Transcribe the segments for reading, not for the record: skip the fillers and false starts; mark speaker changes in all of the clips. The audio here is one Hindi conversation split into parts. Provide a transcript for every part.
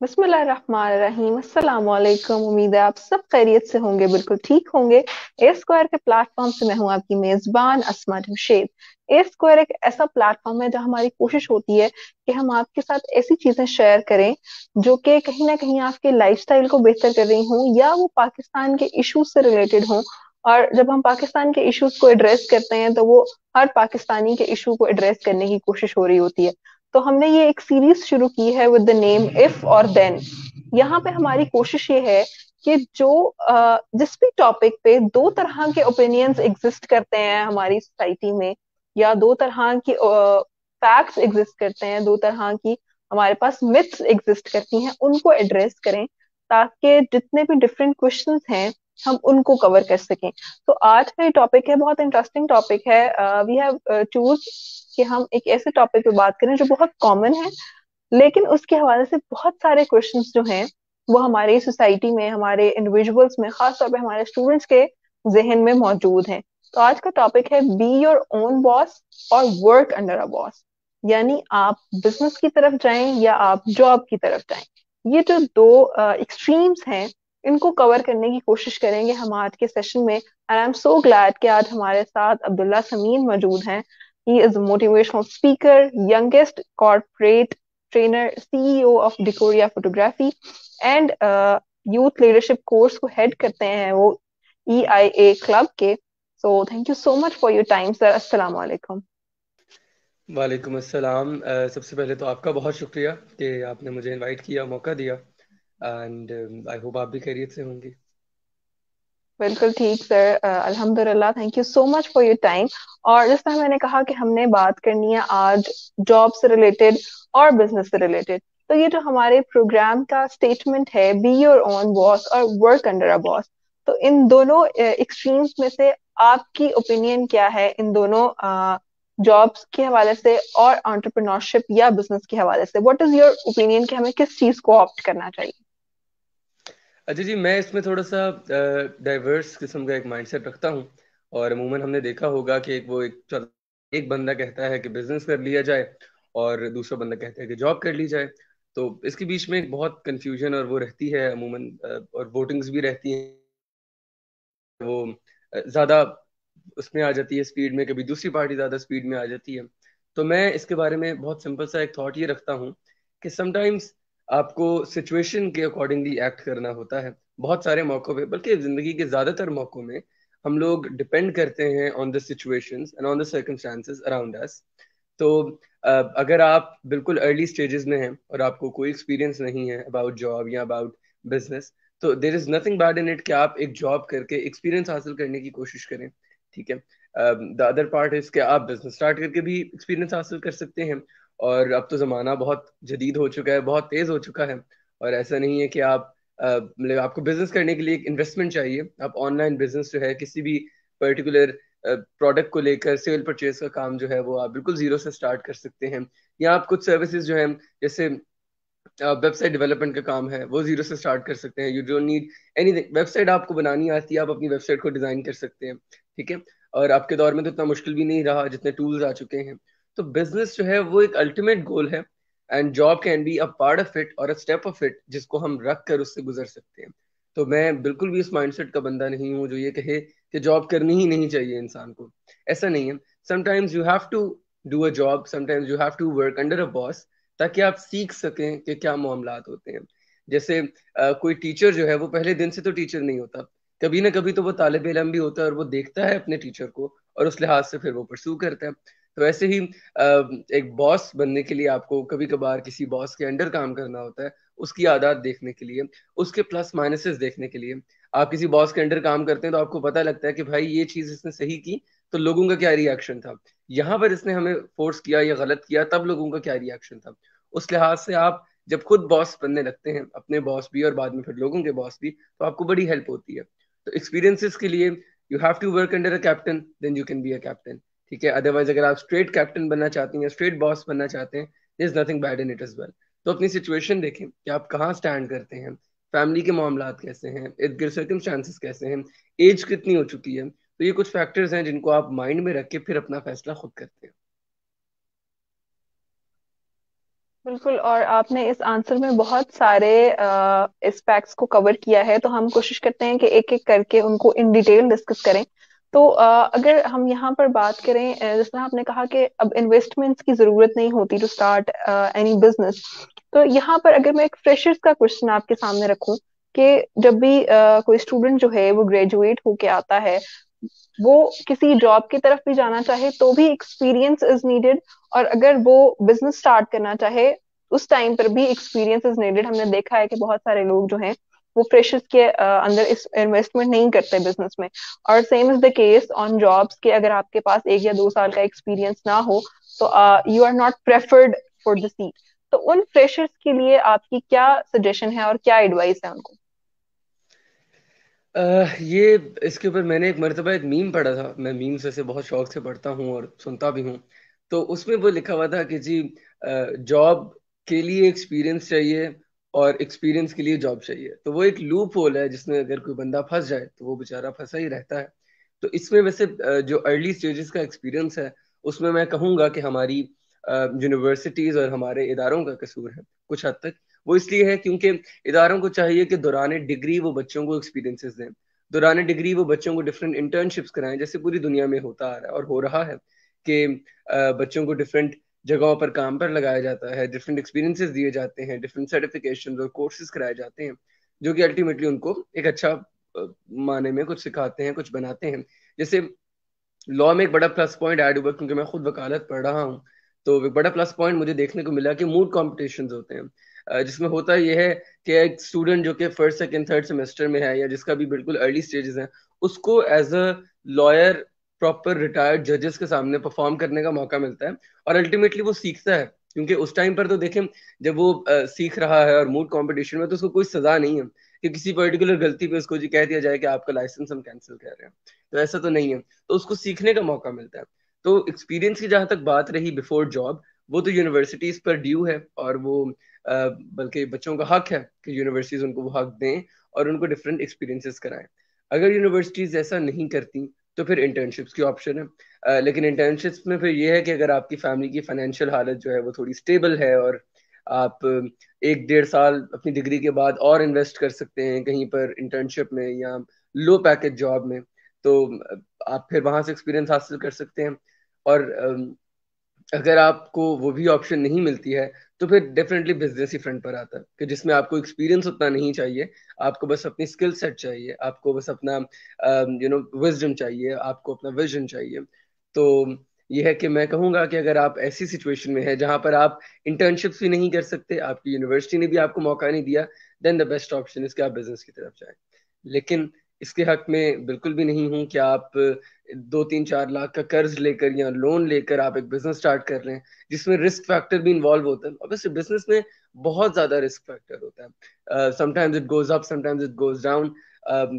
Speaker 1: बिस्मिल्लाहिर्रहमानिर्रहीम, अस्सलाम वालेकुम। उम्मीद है आप सब खैरियत से होंगे, बिल्कुल ठीक होंगे। ए स्क्वायर के प्लेटफॉर्म से मैं हूं आपकी मेजबान अस्मा जमशेद। ए स्क्वायर एक ऐसा प्लेटफॉर्म है जहां हमारी कोशिश होती है कि हम आपके साथ ऐसी चीजें शेयर करें जो कि कहीं ना कहीं आपके लाइफस्टाइल को बेहतर कर रही हों या वो पाकिस्तान के इश्यूज से रिलेटेड हों। और जब हम पाकिस्तान के इश्यूज को एड्रेस करते हैं तो वो हर पाकिस्तानी के इशू को एड्रेस करने की कोशिश हो रही होती है। तो हमने ये एक सीरीज शुरू की है विद द नेम इफ और देन। यहाँ पे हमारी कोशिश ये है कि जिस भी टॉपिक पे दो तरह के ओपिनियंस एग्जिस्ट करते हैं हमारी सोसाइटी में, या दो तरह की फैक्ट्स एग्जिस्ट करते हैं, दो तरह की हमारे पास मिथ्स एग्जिस्ट करती हैं, उनको एड्रेस करें ताकि जितने भी डिफरेंट क्वेश्चंस हैं हम उनको कवर कर सकें। तो आज का ये टॉपिक है, बहुत इंटरेस्टिंग टॉपिक है। वी हैव चूज कि हम एक ऐसे टॉपिक पे बात करें जो बहुत कॉमन है, लेकिन उसके हवाले से बहुत सारे क्वेश्चंस जो हैं वो हमारे सोसाइटी में, हमारे इंडिविजुअल्स में, खासतौर पे हमारे स्टूडेंट्स के जहन में मौजूद हैं। तो आज का टॉपिक है बी योर ओन बॉस और वर्क अंडर अ बॉस। यानी आप बिजनेस की तरफ जाएं या आप जॉब की तरफ जाएं, ये जो दो एक्सट्रीम्स हैं इनको कवर करने की कोशिश करेंगे हम आज के सेशन में। And I am so glad कि आज हमारे साथ अब्दुल्ला समीन मौजूद हैं। He is a motivational speaker, youngest corporate trainer, CEO of Decoria Photography, and youth leadership course को head करते हैं वो EIA club के। So thank you so much for your time, sir. अस्सलाम वालेकुम।
Speaker 2: वालेकुम अस्सलाम। सबसे पहले तो आपका बहुत शुक्रिया कि आपने मुझे इनवाइट किया, मौका दिया। एंड आई होप आप भी खैरियत से होंगी।
Speaker 1: बिल्कुल ठीक सर, अल्हम्दुलिल्लाह। Thank you so much for your time. और जिस तरह मैंने कहा कि हमने बात करनी है आज जॉब से रिलेटेड और बिजनेस से रिलेटेड, तो ये जो हमारे प्रोग्राम का स्टेटमेंट है बी योर ओन बॉस और वर्क अंडर अ बॉस, तो इन दोनों एक्सट्रीम्स में से आपकी ओपिनियन क्या है इन दोनों जॉब्स के हवाले से और एंटरप्रेन्योरशिप या बिजनेस के हवाले से? व्हाट इज योर ओपिनियन कि हमें किस चीज को ऑप्ट करना चाहिए?
Speaker 2: अच्छा जी, मैं इसमें थोड़ा सा डाइवर्स किस्म का एक माइंडसेट रखता हूँ। और अमूमन हमने देखा होगा कि एक बंदा कहता है कि बिजनेस कर लिया जाए और दूसरा बंदा कहता है कि जॉब कर ली जाए। तो इसके बीच में एक बहुत कंफ्यूजन और वो रहती है अमूमन, और वोटिंग्स भी रहती हैं। वो ज्यादा उसमें आ जाती है स्पीड में, कभी दूसरी पार्टी ज्यादा स्पीड में आ जाती है। तो मैं इसके बारे में बहुत सिंपल सा एक थॉट ये रखता हूँ कि समटाइम्स आपको सिचुएशन के अकॉर्डिंगली एक्ट करना होता है। बहुत सारे मौकों पे, बल्कि जिंदगी के ज्यादातर मौकों में हम लोग डिपेंड करते हैं on the situations and on the circumstances around us. तो अगर आप बिल्कुल अर्ली स्टेजेस में हैं और आपको कोई एक्सपीरियंस नहीं है अबाउट जॉब या अबाउट बिजनेस, तो there is nothing bad in it कि आप एक जॉब करके एक्सपीरियंस हासिल करने की कोशिश करें। ठीक है। द अदर पार्ट इज कि आप बिजनेस स्टार्ट करके भी एक्सपीरियंस हासिल कर सकते हैं। और अब तो ज़माना बहुत जदीद हो चुका है, बहुत तेज़ हो चुका है। और ऐसा नहीं है कि आप मतलब आपको बिजनेस करने के लिए एक इन्वेस्टमेंट चाहिए। आप ऑनलाइन बिजनेस जो है किसी भी पर्टिकुलर प्रोडक्ट को लेकर सेल परचेज का काम जो है वो आप बिल्कुल जीरो से स्टार्ट कर सकते हैं। या आप कुछ सर्विसेज जो है, जैसे वेबसाइट डेवलपमेंट का काम है, वो जीरो से स्टार्ट कर सकते हैं। You don't need anything, website आपको बनानी आती है, आप अपनी वेबसाइट को डिजाइन कर सकते हैं। ठीक है। और आपके दौर में तो इतना मुश्किल भी नहीं रहा, जितने टूल्स आ चुके हैं। तो बिजनेस जो है वो एक अल्टीमेट गोल है, and job can be a part of it और अ स्टेप ऑफ इट जिसको हम रख कर उससे गुजर सकते हैं। तो मैं बिल्कुल भी इस माइंडसेट का बंदा नहीं हूँ जो ये कहे कि जॉब करनी ही नहीं चाहिए इंसान को। ऐसा नहीं है। Sometimes you have to do a job, sometimes you have to work under a boss, ताकि आप सीख सकें कि क्या मामलात होते हैं। जैसे कोई टीचर जो है वो पहले दिन से तो टीचर नहीं होता। कभी ना कभी तो वो तालिब इल्म भी होता है और वो देखता है अपने टीचर को और उस लिहाज से फिर वो परस्यू करता है। तो ऐसे ही एक बॉस बनने के लिए आपको कभी कभार किसी बॉस के अंडर काम करना होता है, उसकी आदत देखने के लिए, उसके प्लस माइनसेस देखने के लिए। आप किसी बॉस के अंडर काम करते हैं तो आपको पता लगता है कि भाई ये चीज इसने सही की तो लोगों का क्या रिएक्शन था, यहाँ पर इसने हमें फोर्स किया या गलत किया तब लोगों का क्या रिएक्शन था। उस लिहाज से आप जब खुद बॉस बनने लगते हैं, अपने बॉस भी और बाद में फिर लोगों के बॉस भी, तो आपको बड़ी हेल्प होती है। तो एक्सपीरियंसेस के लिए you have to work under a captain, then you can be a captain. ठीक है। अदरवाइज अगर आप स्ट्रेट कैप्टन बनना चाहते हैं या स्ट्रेट बॉस बनना चाहते हैं, there is nothing bad in it as well. तो अपनी सिचुएशन देखें कि आप कहाँ स्टैंड करते हैं, फैमिली के मामलात कैसे हैं, इर्द गिर्द सर्कमस्टांसेस कैसे हैं, एज कितनी हो चुकी है। तो ये कुछ फैक्टर्स हैं जिनको आप माइंड में रख के फिर अपना फैसला खुद करते हैं।
Speaker 1: बिल्कुल। और आपने इस आंसर में बहुत सारे एस्पेक्ट्स को कवर किया है, तो हम कोशिश करते हैं कि एक एक करके उनको इन डिटेल डिस्कस करें। तो अगर हम यहाँ पर बात करें, जैसे आपने कहा कि अब इन्वेस्टमेंट्स की जरूरत नहीं होती टू स्टार्ट एनी बिजनेस। तो यहाँ पर अगर मैं एक फ्रेशर्स का क्वेश्चन आपके सामने रखूं कि जब भी कोई स्टूडेंट जो है वो ग्रेजुएट होके आता है, वो किसी जॉब की तरफ भी जाना चाहे तो भी एक्सपीरियंस इज नीडेड। और अगर वो बिजनेस स्टार्ट करना चाहे उस टाइम पर भी एक्सपीरियंस इज नीडेड। हमने देखा है कि बहुत सारे लोग जो हैं वो फ्रेशर्स के अंदर इस इन्वेस्टमेंट नहीं करते बिजनेस में। और same is the case on jobs कि अगर आपके पास 1 या 2 साल का एक्सपीरियंस ना हो तो you are not preferred for the seat. तो उन फ्रेशर्स के लिए आपकी क्या सजेशन है और क्या एडवाइस है उनको?
Speaker 2: ये इसके ऊपर मैंने एक मर्तबा एक मीम पढ़ा था। मैं मीम्स ऐसे बहुत शौक से पढ़ता हूँ और सुनता भी हूँ। तो उसमें वो लिखा हुआ था कि जी, जॉब के लिए एक्सपीरियंस चाहिए और एक्सपीरियंस के लिए जॉब चाहिए। तो वो एक लूप होल है जिसमें अगर कोई बंदा फंस जाए तो वो बेचारा फंसा ही रहता है। तो इसमें वैसे जो अर्ली स्टेजेस का एक्सपीरियंस है, उसमें मैं कहूँगा कि हमारी यूनिवर्सिटीज और हमारे इदारों का कसूर है कुछ हद तक। वो इसलिए है क्योंकि इदारों को चाहिए कि दौरान डिग्री वो बच्चों को एक्सपीरियंसेस दें। दौरान डिग्री वो बच्चों को डिफरेंट इंटर्नशिप्स कराएं, जैसे पूरी दुनिया में होता आ रहा है और हो रहा है कि बच्चों को डिफरेंट जगहों पर काम पर लगाया जाता है, डिफरेंट एक्सपीरियंसेस दिए जाते हैं, डिफरेंट सर्टिफिकेशन और कोर्सेज कराए जाते हैं, जो कि अल्टीमेटली उनको एक अच्छा माने में कुछ सिखाते हैं, कुछ बनाते हैं। जैसे लॉ में एक बड़ा प्लस पॉइंट ऐड हुआ, क्योंकि मैं खुद वकालत पढ़ रहा हूँ। तो एक बड़ा प्लस पॉइंट मुझे देखने को मिला कि मूड कॉम्पिटिशन्स होते हैं, जिसमें होता यह है कि एक स्टूडेंट जो कि फर्स्ट सेकंड थर्ड सेमेस्टर में है या जिसका भी बिल्कुल अर्ली स्टेजेस है, उसको as a lawyer proper retired जजेस के सामने परफॉर्म करने का मौका मिलता है। और अल्टीमेटली वो सीखता है, क्योंकि उस टाइम पर तो देखें, जब वो सीख रहा है और मूड कंपटीशन में, तो उसको कोई सजा नहीं है कि किसी पर्टिकुलर गलती पे उसको जी कह दिया जाए कि आपका लाइसेंस हम कैंसिल कर रहे हैं। तो ऐसा तो नहीं है। तो उसको सीखने का मौका मिलता है। तो एक्सपीरियंस की जहां तक बात रही बिफोर जॉब, वो तो यूनिवर्सिटीज पर ड्यू है, और वो बल्कि बच्चों का हक है कि यूनिवर्सिटीज उनको वो हक दें और उनको डिफरेंट एक्सपीरियंसेस कराएं। अगर यूनिवर्सिटीज ऐसा नहीं करती तो फिर इंटर्नशिप्स की ऑप्शन है। लेकिन इंटर्नशिप्स में फिर ये है कि अगर आपकी फैमिली की फाइनेंशियल हालत जो है वो थोड़ी स्टेबल है, और आप 1 डेढ़ साल अपनी डिग्री के बाद और इन्वेस्ट कर सकते हैं कहीं पर इंटर्नशिप में या लो पैकेज जॉब में, तो आप फिर वहां से एक्सपीरियंस हासिल कर सकते हैं। और अगर आपको वो भी ऑप्शन नहीं मिलती है, तो फिर डेफिनेटली बिजनेस ही फ्रंट पर आता है, कि जिसमें आपको एक्सपीरियंस उतना नहीं चाहिए। आपको बस अपनी स्किल सेट चाहिए, आपको बस अपना विजडम चाहिए, आपको अपना विजन चाहिए। तो ये है कि मैं कहूंगा कि अगर आप ऐसी सिचुएशन में है जहां पर आप इंटर्नशिप्स भी नहीं कर सकते, आपकी यूनिवर्सिटी ने भी आपको मौका नहीं दिया, then the best option is कि आप बिजनेस की तरफ जाएं। लेकिन इसके हक में बिल्कुल भी नहीं हूं कि आप 2 3 4 लाख का कर्ज लेकर या लोन लेकर आप एक बिजनेस स्टार्ट कर रहे हैं, जिसमें रिस्क फैक्टर भी इन्वॉल्व होता है। ऑब्वियसली बिजनेस में बहुत ज्यादा रिस्क फैक्टर होता है। Sometimes it goes up, sometimes it goes down.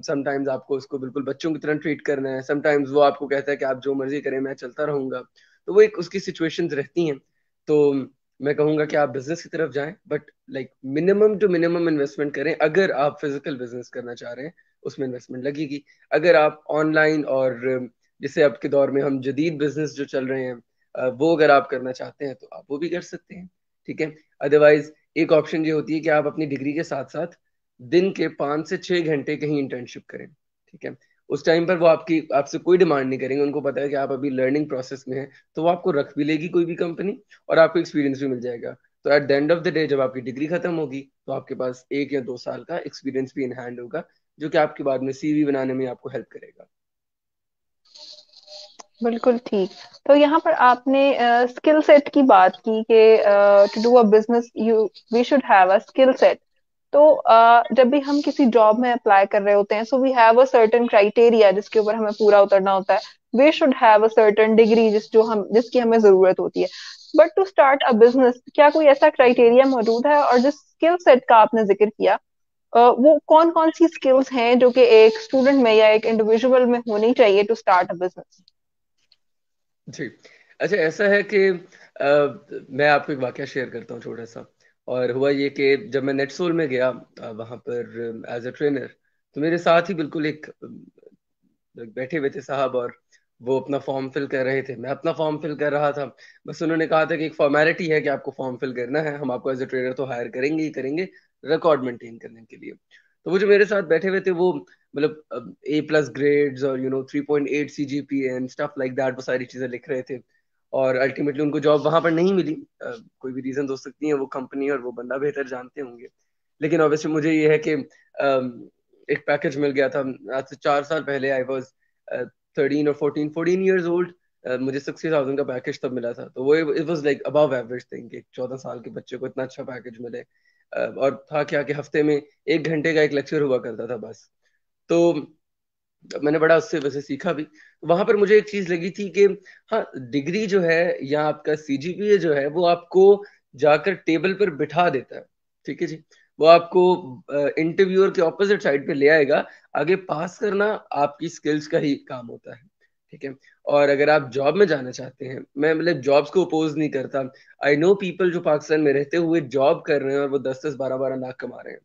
Speaker 2: Sometimes आपको उसको बिल्कुल बच्चों की तरह ट्रीट करना है, समटाइम्स वो आपको कहता है कि आप जो मर्जी करें, मैं चलता रहूंगा। तो वो एक उसकी सिचुएशंस रहती हैं। तो मैं कहूंगा कि आप बिजनेस की तरफ जाएं, but like minimum to minimum investment करें। अगर आप फिजिकल बिजनेस करना चाह रहे हैं, उसमें इन्वेस्टमेंट लगेगी। अगर आप ऑनलाइन और जैसे अब के दौर में हम जदीद बिजनेस जो चल रहे हैं, वो अगर आप करना चाहते हैं तो आप वो भी कर सकते हैं। ठीक है। अदरवाइज एक ऑप्शन ये होती है कि आप अपनी डिग्री के साथ साथ दिन के 5 से 6 घंटे कहीं इंटर्नशिप करें। ठीक है। उस टाइम पर वो आपकी आपसे कोई डिमांड नहीं करेंगे, उनको पता है कि आप अभी लर्निंग प्रोसेस में हैं, तो वो आपको रख भी लेगी कोई भी कंपनी, और आपको एक्सपीरियंस भी मिल जाएगा। तो eight the end of the day जब आपकी डिग्री खत्म होगी, तो आपके पास 1 या 2 साल का एक्सपीरियंस भी इन हैंड होगा, जो कि आपके बाद में सीवी बनाने में आपको हेल्प करेगा।
Speaker 1: बिल्कुल ठीक। तो यहाँ पर आपने स्किल सेट की बात की कि to do a business you we should have a skill set. तो जब भी हम किसी जॉब में अप्लाई कर रहे होते हैं, so we have a certain criteria जिसके ऊपर हमें पूरा उतरना होता है। We should have a certain degree जिसकी हमें जरूरत होती है। But to start a business, क्या कोई ऐसा क्राइटेरिया मौजूद है? और जिस स्किल सेट का आपने जिक्र किया, वो कौन कौन सी स्किल्स हैं जो कि एक स्टूडेंट में या एक इंडिविजुअल में होनी चाहिए टू स्टार्ट अ बिजनेस?
Speaker 2: जी। अच्छा, ऐसा है कि मैं आपको एक वाकया शेयर करता हूँ छोटा सा। और हुआ ये कि जब मैं नेटसोल में गया, वहां पर एज अ ट्रेनर, तो मेरे साथ ही बिल्कुल एक बैठे हुए थे साहब, और वो अपना फॉर्म फिल कर रहे थे, मैं अपना फॉर्म फिल कर रहा था। बस उन्होंने कहा था कि एक फॉर्मेलिटी है कि आपको फॉर्म फिल करना है, हम आपको एज ए ट्रेडर तो हायर करेंगे ही करेंगे, रिकॉर्ड मेंटेन करने के लिए। तो वो जो मेरे साथ बैठे हुए थे वो मतलब A+ ग्रेड्स और 3.8 CGPA and stuff like that, वो सारी चीजें लिख रहे थे। और अल्टीमेटली उनको जॉब वहां पर नहीं मिली। कोई भी रीजन हो सकती है, वो कंपनी और वो बंदा बेहतर जानते होंगे। लेकिन ऑब्वियसली मुझे ये है कि एक पैकेज मिल गया था। आज से 4 साल पहले आई वॉज 13 और 14 ईयर्स ओल्ड। मुझे 60,000 का पैकेज तब मिला था, तो वो it was like above average thing कि 14 साल के बच्चे को इतना अच्छा पैकेज मिले। और था क्या कि हफ्ते में 1 घंटे का एक लेक्चर हुआ करता था बस। तो मैंने बड़ा उससे वैसे सीखा भी। वहां पर मुझे एक चीज लगी थी कि हाँ, डिग्री जो है या आपका CGPA जो है वो आपको जाकर टेबल पर बिठा देता है। ठीक है जी। वो आपको इंटरव्यूअर के ऑपोजिट साइड पे ले आएगा। आगे पास करना आपकी स्किल्स का ही काम होता है। ठीक है। और अगर आप जॉब में जाना चाहते हैं, मैं मतलब जॉब्स को अपोज नहीं करता। आई नो पीपल जो पाकिस्तान में रहते हुए जॉब कर रहे हैं और वो 10-10 12-12 लाख कमा रहे हैं।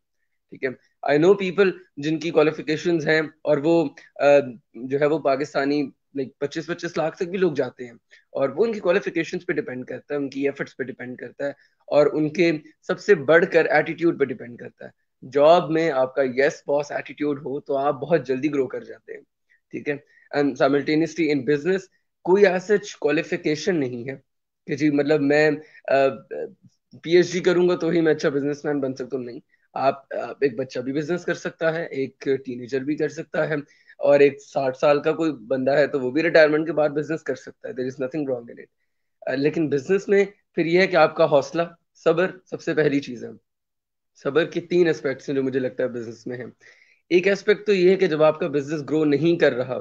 Speaker 2: ठीक है। आई नो पीपल जिनकी क्वालिफिकेशंस हैं और वो जो है वो पाकिस्तानी लाइक 25-25 लाख तक भी लोग जाते हैं। और वो उनकी क्वालिफिकेशंस पे डिपेंड करता है, उनकी एफर्ट्स पे डिपेंड करता है, और उनके सबसे बढ़कर एटीट्यूड पे डिपेंड करता है। जॉब में आपका यस बॉस एटीट्यूड हो तो आप बहुत जल्दी ग्रो कर जाते हैं। ठीक है। एंड साइमल्टेनियसली इन बिजनेस कोई ऐसा क्वालिफिकेशन नहीं है कि जी मतलब मैं PhD करूंगा तो ही मैं अच्छा बिजनेसमैन बन सकता हूँ। नहीं। आप एक बच्चा भी बिजनेस कर सकता है, एक टीनेजर भी कर सकता है, और एक 60 साल का कोई बंदा है तो वो भी रिटायरमेंट के बाद बिजनेस कर सकता है। There is nothing wrong in it. लेकिन बिजनेस में फिर यह है कि आपका हौसला, सब्र सबसे पहली चीज है। सब्र के 3 एस्पेक्ट्स हैं जो मुझे लगता है बिजनेस में है। एक एस्पेक्ट तो ये है कि जब आपका बिजनेस ग्रो नहीं कर रहा,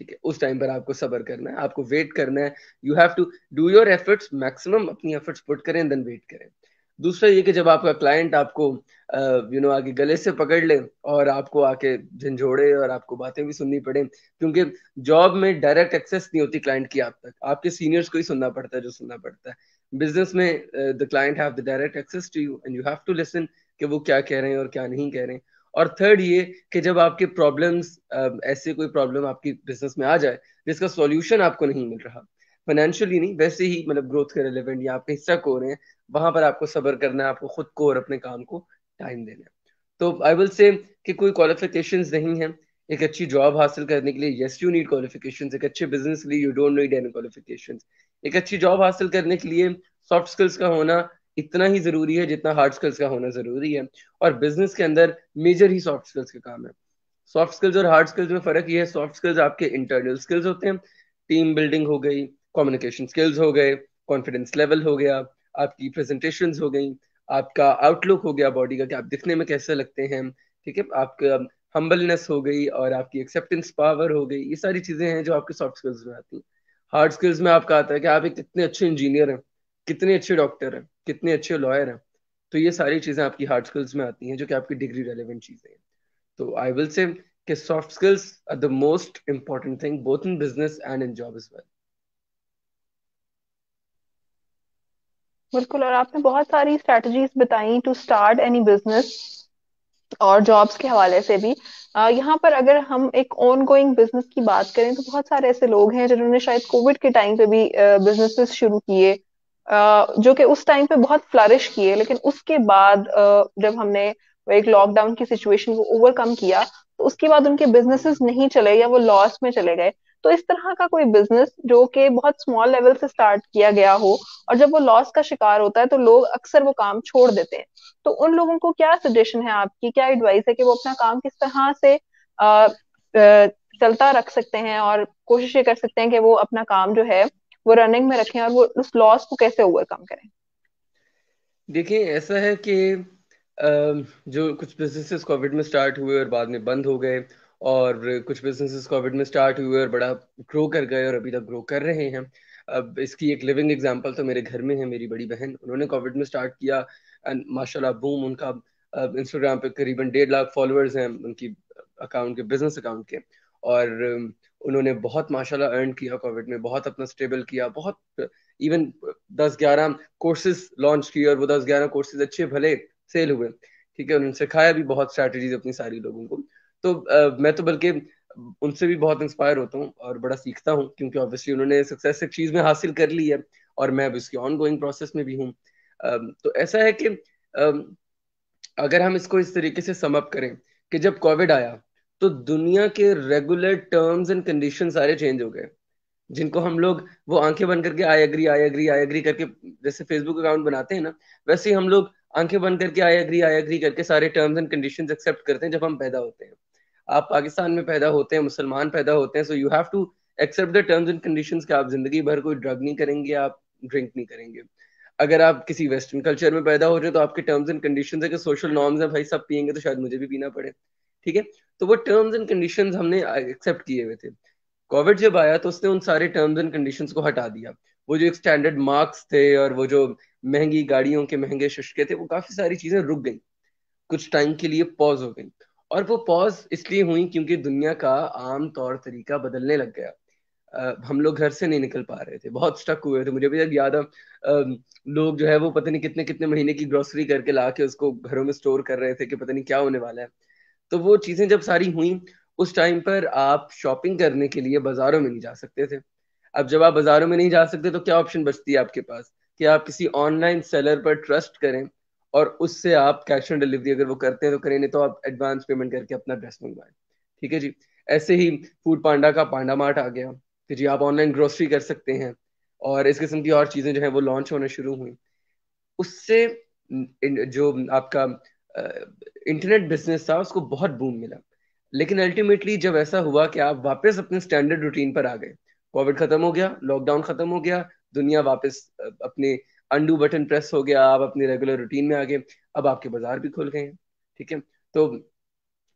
Speaker 2: ठीक है, उस टाइम पर आपको सब्र करना है, आपको वेट करना है। You have to do your efforts maximum, अपनी एफर्ट्स पुट करें देन वेट करें। दूसरा ये कि जब आपका क्लाइंट आपको आगे गले से पकड़ ले और आपको आके झंझोड़े और आपको बातें भी सुननी पड़े, क्योंकि जॉब में डायरेक्ट एक्सेस नहीं होती क्लाइंट की आप तक, आपके सीनियर्स को ही सुनना पड़ता है जो सुनना पड़ता है। बिजनेस में the client have the direct access to you and you have to listen कि वो क्या कह रहे हैं और क्या नहीं कह रहे हैं। और थर्ड ये कि जब आपके प्रॉब्लम्स, ऐसे कोई प्रॉब्लम आपकी बिजनेस में आ जाए जिसका सॉल्यूशन आपको नहीं मिल रहा, फाइनेंशियली नहीं वैसे ही, मतलब ग्रोथ के रिलेवेंट या आपके हिस्सा को हो रहे हैं, वहां पर आपको सब्र करना है, आपको खुद को और अपने काम को टाइम देना है। तो आई विल से कि कोई क्वालिफिकेशंस नहीं है एक अच्छी जॉब हासिल करने के लिए। यस यू नीड क्वालिफिकेशंस, एक अच्छे बिजनेस के लिए you don't need any qualifications. एक अच्छी जॉब हासिल करने के लिए सॉफ्ट स्किल्स का होना इतना ही जरूरी है जितना हार्ड स्किल्स का होना जरूरी है। और बिजनेस के अंदर मेजर ही सॉफ्ट स्किल्स का काम है। सॉफ्ट स्किल्स और हार्ड स्किल्स में फर्क ये है, सॉफ्ट स्किल्स आपके इंटरनल स्किल्स होते हैं, टीम बिल्डिंग हो गई, कम्युनिकेशन स्किल्स हो गए, कॉन्फिडेंस लेवल हो गया, आपकी प्रेजेंटेशंस हो गई, आपका आउटलुक हो गया बॉडी का कि आप दिखने में कैसे लगते हैं। ठीक है। आपका हम्बलनेस हो गई और आपकी एक्सेप्टेंस पावर हो गई। ये सारी चीजें हैं जो आपके सॉफ्ट स्किल्स में आती हैं। हार्ड स्किल्स में आपका आता है कि आप एक कितने अच्छे इंजीनियर हैं, कितने अच्छे डॉक्टर हैं, कितने अच्छे लॉयर हैं। तो ये सारी चीजें आपकी हार्ड स्किल्स में आती हैं जो कि आपकी डिग्री रेलेवेंट चीजें हैं। तो आई विल से कि soft skills are the most important thing both in business and in job as well.
Speaker 1: बिल्कुल। और आपने बहुत सारी स्ट्रेटजीज बताई टू स्टार्ट एनी बिजनेस और जॉब्स के हवाले से भी। यहाँ पर अगर हम एक ऑन गोइंग बिजनेस की बात करें तो बहुत सारे ऐसे लोग हैं जिन्होंने शायद कोविड के टाइम पे भी बिजनेसेस शुरू किए, जो कि उस टाइम पे बहुत फ्लरिश किए, लेकिन उसके बाद जब हमने वो एक लॉकडाउन की सिचुएशन को ओवरकम किया तो उसके बाद उनके बिजनेसेस नहीं चले या वो लॉस में चले गए। तो इस तरह का कोई बिजनेस जो कि बहुत स्मॉल लेवल से स्टार्ट किया गया हो और जब वो लॉस का शिकार होता है तो लोग अक्सर वो काम छोड़ देते हैं। तो उन लोगों को क्या सजेशन है आपकी, क्या एडवाइस है कि वो अपना काम किस तरह से चलता रख सकते हैं और कोशिश ये कर सकते हैं कि वो अपना काम जो है वो रनिंग में रखें और वो उस लॉस को कैसे ओवरकम करें।
Speaker 2: देखिए ऐसा है कि जो कुछ बिजनेसेस कोविड में स्टार्ट हुए और बाद में बंद हो गए, और कुछ बिजनेसेस कोविड में स्टार्ट हुए और बड़ा ग्रो कर गए और अभी तक ग्रो कर रहे हैं। अब इसकी एक लिविंग एग्जांपल तो मेरे घर में है। मेरी बड़ी बहन, उन्होंने कोविड में स्टार्ट किया एंड माशाल्लाह बूम, उनका इंस्टाग्राम पे करीबन 1.5 लाख फॉलोअर्स हैं उनकी अकाउंट के, बिजनेस अकाउंट के। और उन्होंने बहुत माशाल्लाह अर्न किया कोविड में, बहुत अपना स्टेबल किया, बहुत इवन 10-11 कोर्सेज लॉन्च किए और वो 10-11 कोर्सेज अच्छे भले सेल हुए। ठीक है। उन्होंने सिखाया भी बहुत स्ट्रैटेजीज अपनी सारी लोगों को। तो मैं तो बल्कि उनसे भी बहुत इंस्पायर होता हूँ और बड़ा सीखता हूँ, क्योंकि ऑब्वियसली उन्होंने सक्सेस एक चीज में हासिल कर ली है और मैं अब इसकी ऑन गोइंग प्रोसेस में भी हूँ। तो ऐसा है कि अगर हम इसको इस तरीके से सम अप करें कि जब कोविड आया तो दुनिया के रेगुलर टर्म्स एंड कंडीशन सारे चेंज हो गए, जिनको हम लोग वो आंखें बंद करके I agree I agree I agree करके जैसे फेसबुक अकाउंट बनाते हैं ना, वैसे ही हम लोग आंखें बंद करके आई एग्री करके सारे टर्म्स एंड कंडीशंस एक्सेप्ट करते हैं जब हम पैदा होते हैं। आप पाकिस्तान में पैदा होते हैं, मुसलमान पैदा होते हैं, so you have to accept the terms and conditions कि आप जिंदगी भर कोई ड्रग नहीं करेंगे, आप ड्रिंक नहीं करेंगे। अगर आप किसी वेस्टर्न कल्चर में पैदा हो रहे हो तो आपके टर्म्स एंड कंडीशंस है कि सोशल नॉर्म्स है, भाई सब पियेंगे तो शायद मुझे भी पीना पड़े। ठीक है, तो वो टर्म्स एंड कंडीशंस हमने एक्सेप्ट किए हुए थे। कोविड जब आया तो उसने उन सारे टर्म्स एंड कंडीशंस को हटा दिया। वो जो एक स्टैंडर्ड मार्क्स थे और वो जो महंगी गाड़ियों के महंगे शस्के थे, वो काफी सारी चीजें रुक गई, कुछ टाइम के लिए पॉज हो गई। और वो पॉज इसलिए हुई क्योंकि दुनिया का आम तौर तरीका बदलने लग गया। हम लोग घर से नहीं निकल पा रहे थे, बहुत स्टक हुए थे। मुझे भी जब याद है, लोग जो है वो पता नहीं कितने कितने महीने की ग्रोसरी करके ला के उसको घरों में स्टोर कर रहे थे कि पता नहीं क्या होने वाला है। तो वो चीजें जब सारी हुई, उस टाइम पर आप शॉपिंग करने के लिए बाजारों में नहीं जा सकते थे। अब जब आप बाजारों में नहीं जा सकते तो क्या ऑप्शन बचती है आपके पास, कि आप किसी ऑनलाइन सेलर पर ट्रस्ट करें और उससे आप कैश ऑन डिलीवरी अगर वो करते हैं तो करें, नहीं तो आप एडवांस पेमेंट करके अपना ड्रेस मंगवाएं। ठीक है जी। ऐसे ही फूड पांडा का पांडा मार्ट आ गया कि जी आप ऑनलाइन ग्रोसरी कर सकते हैं, और इस किस्म की और चीजें जो है वो लॉन्च होने शुरू हुई। उससे जो आपका इंटरनेट बिजनेस था उसको बहुत बूम मिला। लेकिन अल्टीमेटली जब ऐसा हुआ कि आप वापस अपने स्टैंडर्ड रूटीन पर आ गए, कोविड खत्म हो गया, लॉकडाउन खत्म हो गया, दुनिया वापस अपने अंडू बटन प्रेस हो गया, आप अपने रेगुलर रूटीन में आ गए, अब आपके बाजार भी खुल गए हैं। ठीक है, तो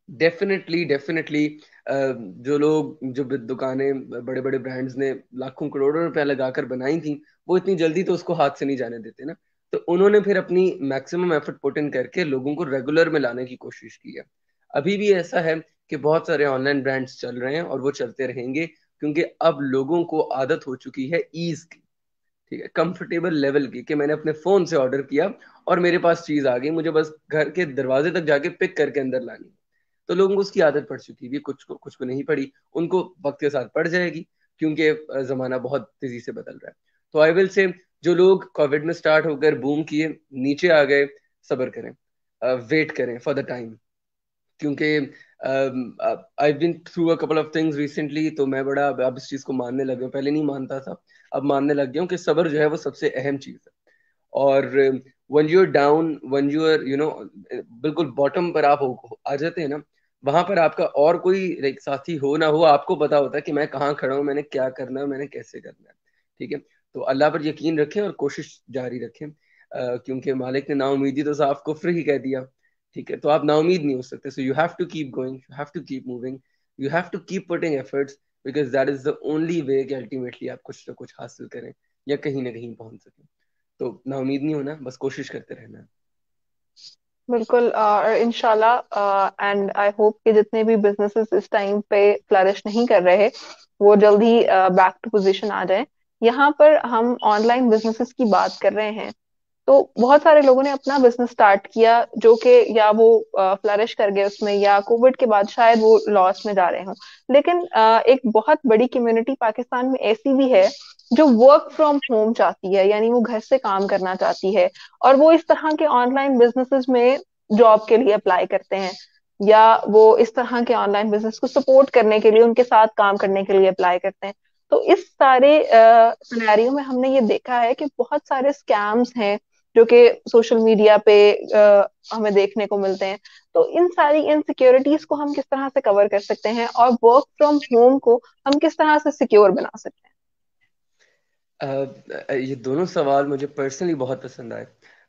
Speaker 2: डेफिनेटली डेफिनेटली जो लोग जो दुकानें बड़े बड़े ब्रांड्स ने लाखों करोड़ों रुपया लगाकर बनाई थी, वो इतनी जल्दी तो उसको हाथ से नहीं जाने देते ना। तो उन्होंने फिर अपनी मैक्सिमम एफर्ट पुट इन करके लोगों को रेगुलर में लाने की कोशिश की है। अभी भी ऐसा है कि बहुत सारे ऑनलाइन ब्रांड्स चल रहे हैं और वो चलते रहेंगे, क्योंकि अब लोगों को आदत हो चुकी है ईज की। ठीक है, कंफर्टेबल लेवल की, कि मैंने अपने फोन से ऑर्डर किया और मेरे पास चीज आ गई, मुझे बस घर के दरवाजे तक जाके पिक करके अंदर लानी। तो लोगों को उसकी आदत पड़ चुकी है, कुछ को नहीं पड़ी, उनको वक्त के साथ पड़ जाएगी, क्योंकि जमाना बहुत तेजी से बदल रहा है। तो आई विल से, जो लोग कोविड में स्टार्ट होकर बूम किए नीचे आ गए, सब्र करें, वेट करें फॉर द टाइम, क्योंकि I been through a couple of things recently, तो मैं बड़ा अब इस चीज को मानने लगा हूं। पहले नहीं मानता था, अब मानने लग गया हूँ कि सब्र जो है वो सबसे अहम चीज है। और when you are down, when you are बिल्कुल बॉटम पर आप आ जाते हैं ना, वहां पर आपका और कोई लाइक साथी हो ना हो, आपको पता होता है कि मैं कहाँ खड़ा हूँ, मैंने क्या करना है, मैंने कैसे करना है। ठीक है, तो अल्लाह पर यकीन रखें और कोशिश जारी रखें, क्योंकि मालिक ने नाउमीदी तो साफ कुफ्र ही कह दिया। ठीक है, तो आप नाउमीद नहीं हो सकते, so you have to keep going, you have to keep moving, you have to keep putting efforts, because that is the only way कि अल्टीमेटली आप कुछ ना कुछ हासिल करें या कहीं ना कहीं पहुंच सकें। तो नाउमीद नहीं होना, बस कोशिश करते रहना है।
Speaker 1: बिल्कुल। और इंशाल्लाह एंड आई होप कि जितने भी बिजनेसेस इस टाइम पे फ्लरिश नहीं कर रहे, वो जल्दी बैक टू पोजीशन आ जाए। यहाँ पर हम ऑनलाइन बिजनेसेस की बात कर रहे हैं, तो बहुत सारे लोगों ने अपना बिजनेस स्टार्ट किया जो कि या वो फ्लरिश कर गए उसमें, या कोविड के बाद शायद वो लॉस में जा रहे हों। लेकिन एक बहुत बड़ी कम्युनिटी पाकिस्तान में ऐसी भी है जो वर्क फ्रॉम होम चाहती है, यानी वो घर से काम करना चाहती है, और वो इस तरह के ऑनलाइन बिजनेसेस में जॉब के लिए अप्लाई करते हैं, या वो इस तरह के ऑनलाइन बिजनेस को सपोर्ट करने के लिए उनके साथ काम करने के लिए अप्लाई करते हैं। तो इस सारे सिनेरियो में हमने ये देखा है कि बहुत सारे स्कैम्स हैं जो कि सोशल मीडिया पे हमें देखने को मिलते हैं। तो इन सारी इनसिक्योरिटीज को हम किस तरह से कवर कर सकते हैं, और वर्क फ्रॉम होम को हम किस तरह से सिक्योर बना सकते हैं?
Speaker 2: ये दोनों सवाल मुझे पर्सनली बहुत पसंद आए।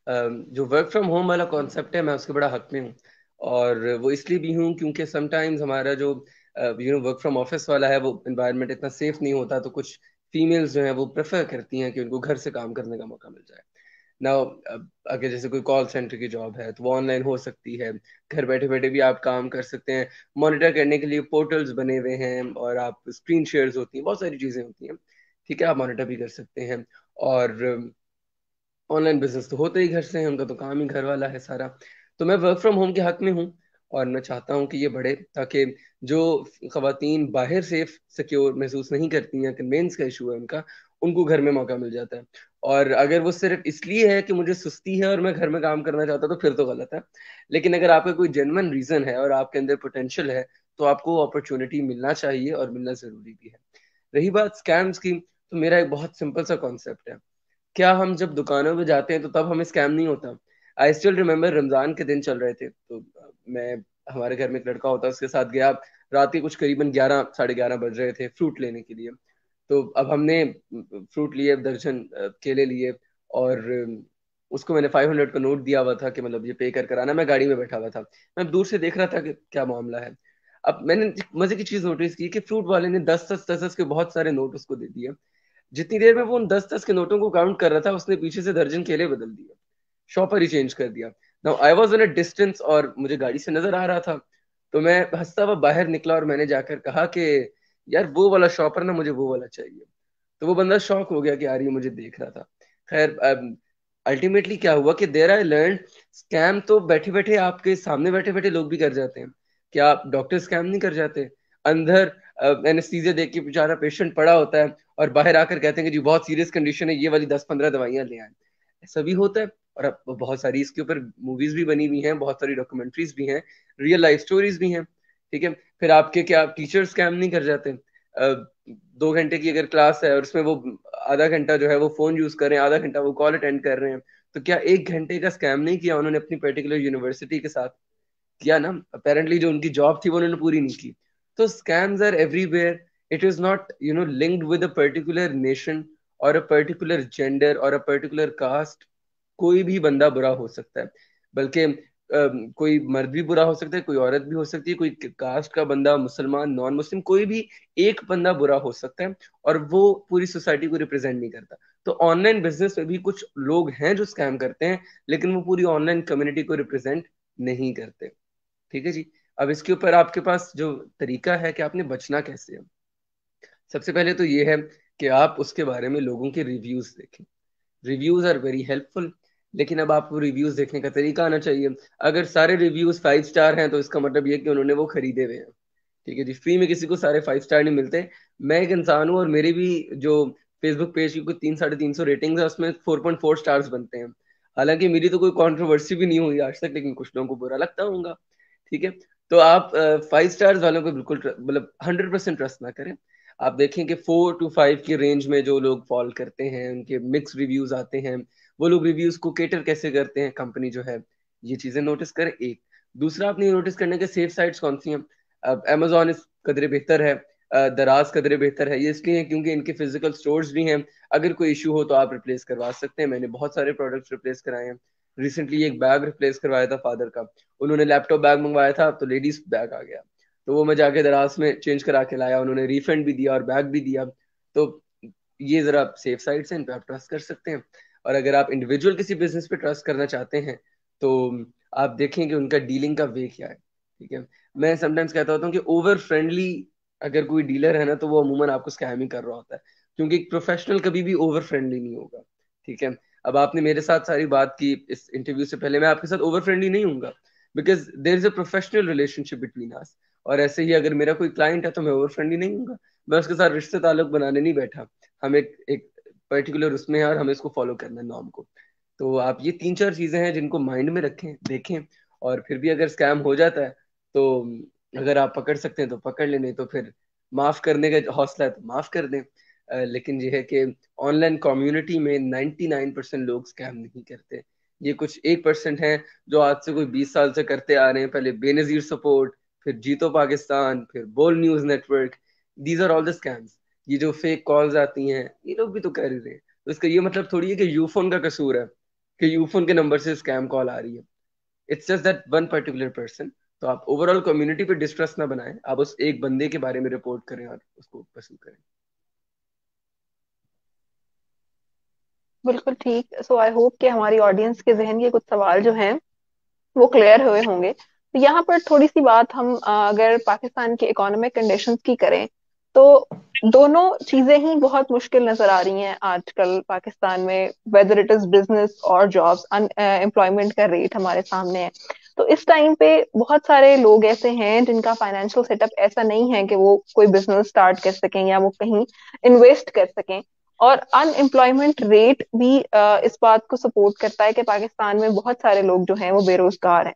Speaker 2: जो वर्क फ्रॉम होम वाला कॉन्सेप्ट है, मैं उसके बड़ा हक में हूँ, और वो इसलिए भी हूँ क्योंकि समटाइम्स हमारा जो वर्क फ्रॉम ऑफिस वाला है वो इन्वायरमेंट इतना सेफ नहीं होता, तो कुछ फीमेल्स जो हैं वो प्रेफर करती हैं कि उनको घर से काम करने का मौका मिल जाए ना। अगर जैसे कोई कॉल सेंटर की जॉब है तो वो ऑनलाइन हो सकती है, घर बैठे बैठे भी आप काम कर सकते हैं, मॉनिटर करने के लिए पोर्टल्स बने हुए हैं, और आप स्क्रीन शेयर्स होती हैं, बहुत सारी चीजें होती हैं। ठीक है, आप मॉनिटर भी कर सकते हैं। और ऑनलाइन बिजनेस तो होते ही घर से है, उनका तो काम ही घर वाला है सारा। तो मैं वर्क फ्रॉम होम के हक में हूँ, और मैं चाहता हूँ कि ये बढ़े, ताकि जो खवातीन बाहर सेफ सिक्योर महसूस नहीं करती हैं, कन्वेंस का इशू है उनका, उनको घर में मौका मिल जाता है। और अगर वो सिर्फ इसलिए है कि मुझे सुस्ती है और मैं घर में काम करना चाहता हूँ तो फिर तो गलत है। लेकिन अगर आपका कोई जेन्युइन रीजन है और आपके अंदर पोटेंशियल है, तो आपको अपॉर्चुनिटी मिलना चाहिए और मिलना जरूरी भी है। रही बात स्कैम्स की, तो मेरा एक बहुत सिंपल सा कॉन्सेप्ट है। क्या हम जब दुकानों पे जाते हैं तो तब हमें स्कैम नहीं होता? आई स्टिल रिमेम्बर, रमजान के दिन चल रहे थे, तो मैं, हमारे घर में एक लड़का होता है, उसके साथ गया। रात के कुछ करीबन 11 साढ़े 11 बज रहे थे फ्रूट लेने के लिए। तो अब हमने फ्रूट लिए, दर्जन केले लिए, और उसको मैंने 500 का नोट दिया हुआ था कि मतलब ये पे कर कर आना। मैं गाड़ी में बैठा हुआ था, मैं दूर से देख रहा था कि क्या मामला है। अब मैंने मजे की चीज नोटिस की कि फ्रूट वाले ने 10 10 10 10 के बहुत सारे नोट उसको दे दिए। जितनी देर में वो उन 10 10 के नोटों को काउंट कर रहा था, उसने पीछे से दर्जन केले बदल दिए, शॉपर ही चेंज कर दिया। Now I was in a distance और मुझे गाड़ी से नजर आ रहा था। तो मैं हंसता हुआ बाहर निकला और मैंने जाकर कहा कि यार वो वाला शॉपर ना, मुझे वो वाला चाहिए। तो वो बंदा शॉक हो गया कि यार ये मुझे देख रहा था। खैर, अल्टीमेटली क्या हुआ कि देर आई लर्न, स्कैम तो बैठे बैठे आपके सामने बैठे बैठे लोग भी कर जाते हैं। क्या डॉक्टर स्कैम नहीं कर जाते? अंदर एनेस्थीसिया देख के बेचारा पेशेंट पड़ा होता है और बाहर आकर कहते हैं कि जी बहुत सीरियस कंडीशन है, ये वाली 10 15 दवाइयां ले आए। ऐसा भी होता है। और अब बहुत सारी इसके ऊपर मूवीज भी बनी हुई हैं, बहुत सारी डॉक्यूमेंट्रीज भी हैं, रियल लाइफ स्टोरीज भी हैं। ठीक है। फिर आपके क्या टीचर स्कैम नहीं कर जाते? 2 घंटे की अगर क्लास है और उसमें वो आधा घंटा जो है वो फोन यूज कर रहे हैं, आधा घंटा वो कॉल अटेंड कर रहे हैं, तो क्या 1 घंटे का स्कैम नहीं किया उन्होंने अपनी पर्टिकुलर यूनिवर्सिटी के साथ? किया ना। अपेरेंटली जो उनकी जॉब थी वो उन्होंने पूरी नहीं की। तो scams are everywhere. It is not linked with a particular nation और अ पर्टिकुलर जेंडर और अ पर्टिकुलर कास्ट। कोई भी बंदा बुरा हो सकता है। बल्कि कोई मर्द भी बुरा हो सकता है, कोई औरत भी हो सकती है, कोई कास्ट का बंदा, मुसलमान, नॉन मुस्लिम, कोई भी एक बंदा बुरा हो सकता है, और वो पूरी सोसाइटी को रिप्रेजेंट नहीं करता। तो ऑनलाइन बिजनेस में भी कुछ लोग हैं जो स्कैम करते हैं, लेकिन वो पूरी ऑनलाइन कम्युनिटी को रिप्रेजेंट नहीं करते। ठीक है जी। अब इसके ऊपर आपके पास जो तरीका है कि आपने बचना कैसे है, सबसे पहले तो ये है कि आप उसके बारे में लोगों के रिव्यूज देखें। Reviews are very helpful. लेकिन अब आपको रिव्यूज देखने का तरीका आना चाहिए। अगर सारे रिव्यूज 5 स्टार हैं तो इसका मतलब ये कि उन्होंने वो खरीदे हुए हैं। ठीक है जी, फ्री में किसी को सारे 5 स्टार नहीं मिलते। मैं एक इंसान हूँ और मेरी भी जो फेसबुक पेज की कोई 300 साढ़े 300 रेटिंग्स है, उसमें 4.4 स्टार्स बनते हैं। हालांकि मेरी तो कोई कंट्रोवर्सी भी नहीं हुई आज तक, लेकिन कुछ लोगों को बुरा लगता होगा। ठीक है। तो आप 5 स्टार्स वालों को बिल्कुल मतलब 100% ट्रस्ट ना करें। आप देखें कि 4 to 5 की रेंज में जो लोग फॉल करते हैं, उनके मिक्स रिव्यूज आते हैं, वो लोग रिव्यूज को केटर कैसे करते हैं कंपनी जो है, ये चीजें नोटिस करें। एक दूसरा, आपने नोटिस करने के सेफ साइट्स कौन सी हैं। अब अमेजोन इस कदरे बेहतर है, दराज कदरे बेहतर है, ये इसलिए क्योंकि इनके फिजिकल स्टोर्स भी हैं। अगर कोई इशू हो तो आप रिप्लेस करवा सकते हैं। मैंने बहुत सारे प्रोडक्ट्स रिप्लेस कराए हैं। रिसेंटली एक बैग रिप्लेस करवाया था फादर का। उन्होंने लैपटॉप बैग मंगवाया था, तो लेडीज बैग आ गया। तो वो मैं जाके दराज में चेंज करा के लाया, उन्होंने रिफंड भी दिया और बैग भी दिया। तो ये जरा सेफ साइड्स हैं, इन पे आप ट्रस्ट कर सकते हैं। और अगर आप इंडिविजुअल किसी बिजनेस पे ट्रस्ट करना चाहते हैं, तो आप देखें कि उनका डीलिंग का वे क्या है। ठीक है। मैं समटाइम्स कहता होता हूँ कि ओवर फ्रेंडली अगर कोई डीलर है ना, तो वो अमूमन आपको स्कैम ही कर रहा होता है, क्योंकि एक प्रोफेशनल कभी भी ओवर फ्रेंडली नहीं होगा। ठीक है। अब आपने मेरे साथ सारी बात की इस इंटरव्यू से पहले, मैं आपके साथ ओवर फ्रेंडली नहीं हूँ, because there is a professional relationship between us. और ऐसे ही अगर मेरा कोई क्लाइंट है तो मैं ओवर फ्रेंडली नहीं हूँ। मैं उसके साथ रिश्ते ताल्लुक बनाने नहीं बैठा। हम एक पर्टिकुलर उसमें है और हमें इसको फॉलो करना है, नॉर्म को। तो आप ये 3 4 चीजें हैं जिनको माइंड में रखें, देखें। और फिर भी अगर स्कैम हो जाता है, तो अगर आप पकड़ सकते हैं तो पकड़ लें, नहीं तो फिर माफ करने का हौसला है तो माफ कर दें। लेकिन ये है कि ऑनलाइन कम्युनिटी में 99% लोग स्कैम नहीं करते। ये कुछ 1% हैं जो आज से कोई 20 साल से करते आ रहे हैं। पहले बेनजीर सपोर्ट, फिर जीतो पाकिस्तान, फिर Bol news network. These are all the scams. ये जो फेक कॉल्स आती हैं, ये लोग भी तो कर ही रहे हैं। तो इसका ये मतलब थोड़ी है कि यूफोन का कसूर है कि यूफोन के नंबर से स्कैम कॉल आ रही है। It's just that one particular person. तो आप ओवरऑल कम्युनिटी पे डिस्ट्रस्ट ना बनाएं, आप उस एक बंदे के बारे में रिपोर्ट करें और उसको पसंद करें।
Speaker 1: बिल्कुल ठीक। सो आई होप कि हमारी ऑडियंस के जहन के कुछ सवाल जो हैं वो क्लियर हुए होंगे। तो यहाँ पर थोड़ी सी बात हम अगर पाकिस्तान के इकोनॉमिक कंडीशंस की करें, तो दोनों चीजें ही बहुत मुश्किल नजर आ रही हैं आजकल पाकिस्तान में, वेदर इट इज बिजनेस और जॉब्स। एम्प्लॉयमेंट का रेट हमारे सामने है। तो इस टाइम पे बहुत सारे लोग ऐसे हैं जिनका फाइनेंशियल सेटअप ऐसा नहीं है कि वो कोई बिजनेस स्टार्ट कर सकें या वो कहीं इन्वेस्ट कर सकें। और अनएम्प्लॉयमेंट रेट भी इस बात को सपोर्ट करता है कि पाकिस्तान में बहुत सारे लोग जो हैं वो बेरोजगार हैं।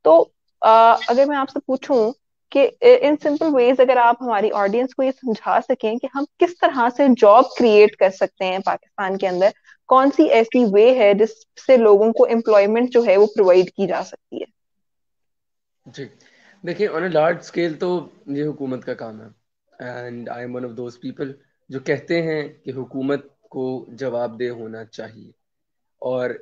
Speaker 1: तो अ, अगर मैं आपसे पूछूं कि इन सिंपल वेज अगर आप हमारी ऑडियंस को ये समझा सकें कि हम किस तरह से जॉब क्रिएट कर सकते हैं पाकिस्तान के अंदर, कौन सी ऐसी वे है जिससे लोगों को एम्प्लॉयमेंट जो है वो प्रोवाइड की जा सकती है।
Speaker 2: जी, देखिए ऑन अ लार्ज स्केल तो ये हुकूमत का काम है, and I am one of those people जो कहते हैं कि हुकूमत को जवाबदेह होना चाहिए, और